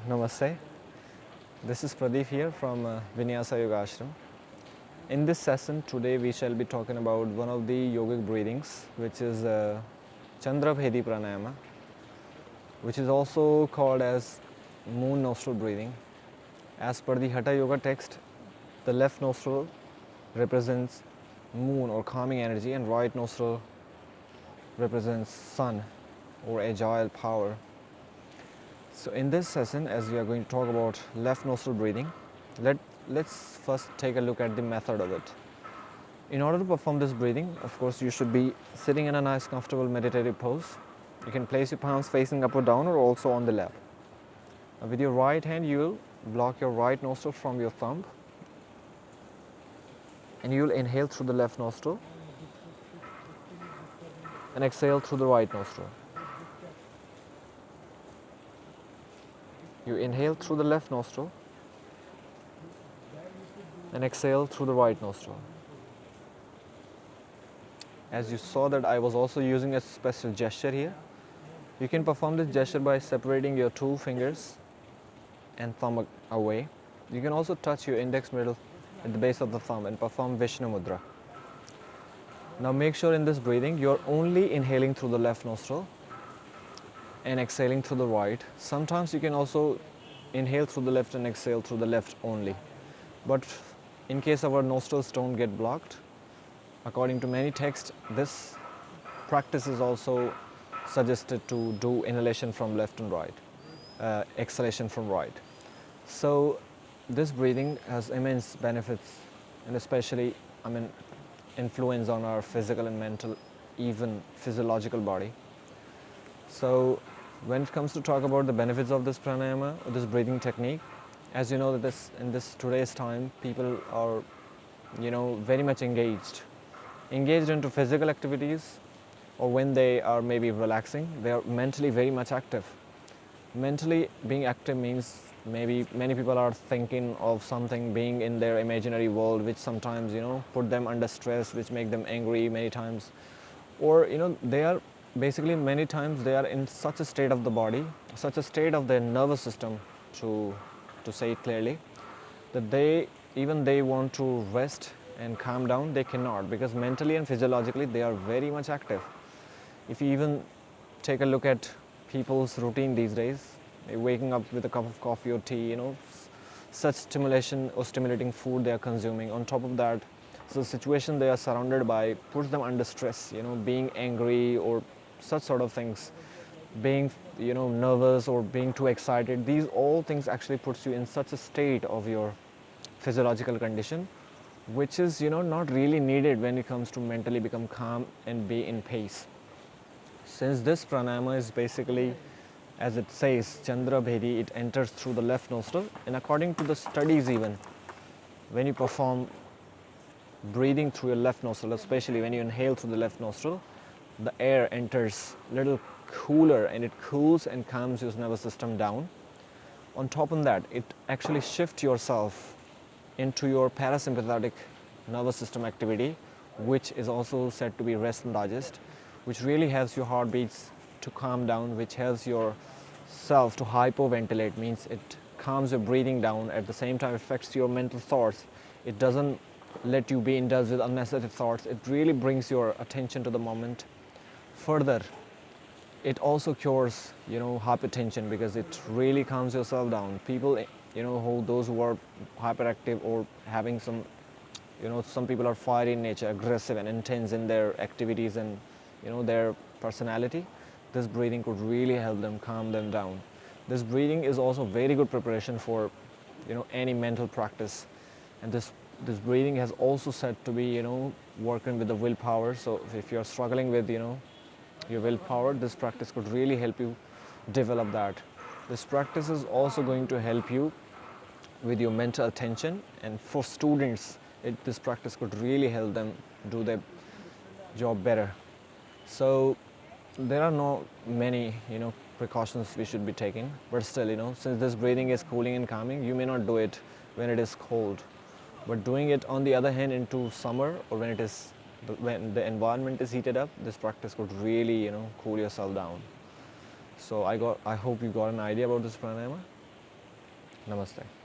Namaste. This is Pradeep here from Vinyasa Yoga Ashram. In this session today we shall be talking about one of the yogic breathings, which is Chandra Bhedi Pranayama, which is also called as moon nostril breathing. As per the Hatha Yoga text, the left nostril represents moon or calming energy and right nostril represents sun or agile power. So in this session, as we are going to talk about left nostril breathing, let's first take a look at the method of it. In order to perform this breathing, of course, you should be sitting in a nice comfortable meditative pose. You can place your palms facing up or down or also on the lap. Now with your right hand, you will block your right nostril from your thumb and you will inhale through the left nostril and exhale through the right nostril. You inhale through the left nostril and exhale through the right nostril. As you saw that I was also using a special gesture here, you can perform this gesture by separating your two fingers and thumb away. You can also touch your index middle at the base of the thumb and perform Vishnu Mudra. Now make sure in this breathing you are only inhaling through the left nostril and exhaling through the right. Sometimes you can also inhale through the left and exhale through the left only. But in case our nostrils don't get blocked, according to many texts, this practice is also suggested to do inhalation from left and right, exhalation from right. So this breathing has immense benefits and especially, influence on our physical and mental, even physiological body. So when it comes to talk about the benefits of this pranayama, or this breathing technique, as you know that in this today's time, people are, very much engaged into physical activities, or when they are maybe relaxing, they are mentally very much active. Mentally being active means maybe many people are thinking of something, being in their imaginary world, which sometimes, put them under stress, which make them angry many times. Or, they are basically many times they are in such a state of the body, such a state of their nervous system, to say it clearly, that they want to rest and calm down, they cannot, because mentally and physiologically they are very much active. If you even take a look at people's routine these days, waking up with a cup of coffee or tea, such stimulation or stimulating food they are consuming. On top of that, so the situation they are surrounded by puts them under stress, being angry or such sort of things, being, nervous or being too excited. These all things actually puts you in such a state of your physiological condition, which is, not really needed when it comes to mentally become calm and be in pace. Since this pranayama is basically, as it says, Chandra Bhedi, it enters through the left nostril, and according to the studies even, when you perform breathing through your left nostril, especially when you inhale through the left nostril, the air enters a little cooler and it cools and calms your nervous system down. On top of that, it actually shifts yourself into your parasympathetic nervous system activity, which is also said to be rest and digest, which really helps your heartbeats to calm down, which helps your self to hypoventilate, means it calms your breathing down, at the same time affects your mental thoughts. It doesn't let you be indulged with unnecessary thoughts. It really brings your attention to the moment. Further, it also cures, hypertension, because it really calms yourself down. People, those who are hyperactive or having some, some people are fiery in nature, aggressive and intense in their activities and, their personality. This breathing could really help them calm them down. This breathing is also very good preparation for, any mental practice. And this breathing has also said to be, working with the willpower. So if you're struggling with, your willpower, this practice could really help you develop that. This practice is also going to help you with your mental attention, and for students, this practice could really help them do their job better. So there are no many, precautions we should be taking, but still, since this breathing is cooling and calming, you may not do it when it is cold. But doing it on the other hand into summer, or when the environment is heated up, this practice could really, cool yourself down. So I hope you got an idea about this pranayama. Namaste.